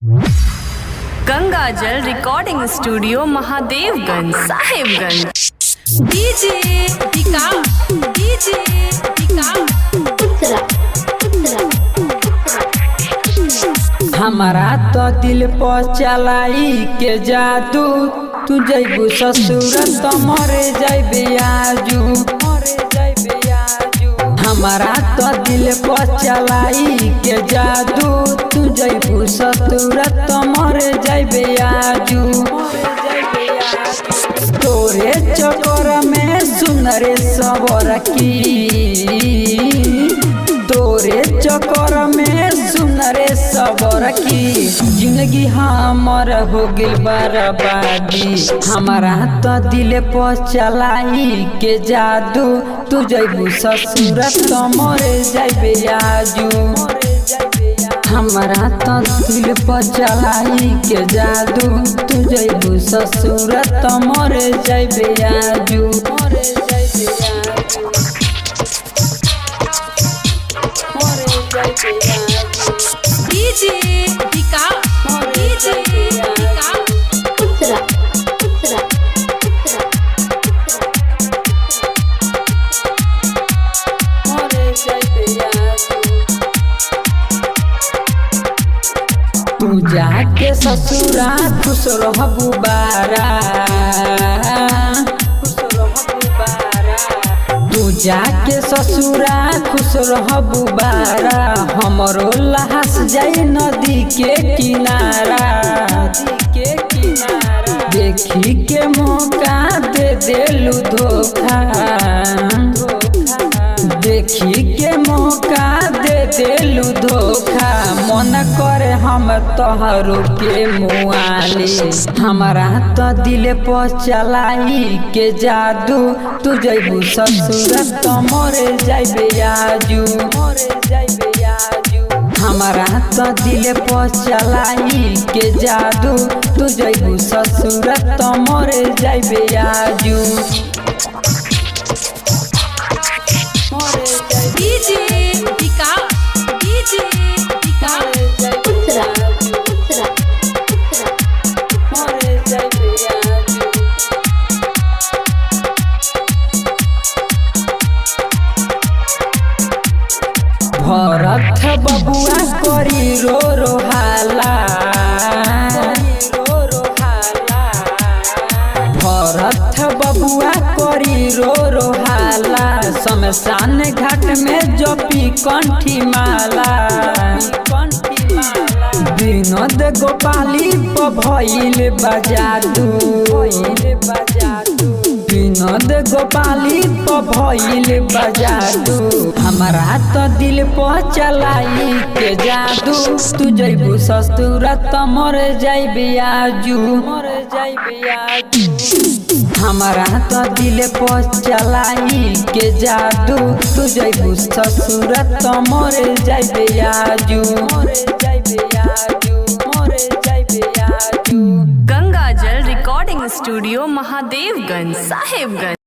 गंगा जल recording studio Mahadevganj Sahebganj. DJ हमारा तो दिल पर चलाई के जादू, तू जैबू ससुर तो मरे जैबे आजू। हमारा तो दिल पर चलाई के जादू, तू जैबू ससुर तो मरे जैबे आजू। तोरे चक्कर में सुनरे सबर की, तोरे चक्कर में सुनरे सबर की, जिंदगी हमर हो गइल बर्बादी। हमारा तो दिल पर चलाई के जादू, तू जैबू ससुर तो मरे जैबे आजू। हमारा तो दिल पर चलाई के जादू, तू जैबू ससुर तो मरे जैबे आजू। तू जाके ससुरा खुश रहबू बारा, तू जाके ससुरा खुश रहबू बारा। हमरो लहस जाई नदी के किनारा, देखी के मौका दे देलू धोखा, देखी के मौका दे देलू धोखा। मन करे हम तोहरो के मुआली। हमारा तो दिल पर चलाई के जादू, तू जैबू ससुर तो मरे जैबे आजू। हमारा तो दिल पर चलाई के जादू, तू जैबू ससुर तो मरे जैबे आजू। भरत बबुआ करी रो रो हाला, भरत बबुआ करी रो रो हाला। शमशान घाट में जपी कंठी माला, विनोद गोपाली प भइल बजादू। विनोद गोपाली प भइल बजादू। हमारा तो दिल पर चलाई के जादू, तू जैबू ससुर तो मरे जैबे आजू। हमारा तो दिल पर चलाई के जादू, तू जैबू ससुर तो मरे जैबे आजू। गंगा जल रिकॉर्डिंग स्टूडियो महादेवगंज साहेबगंज।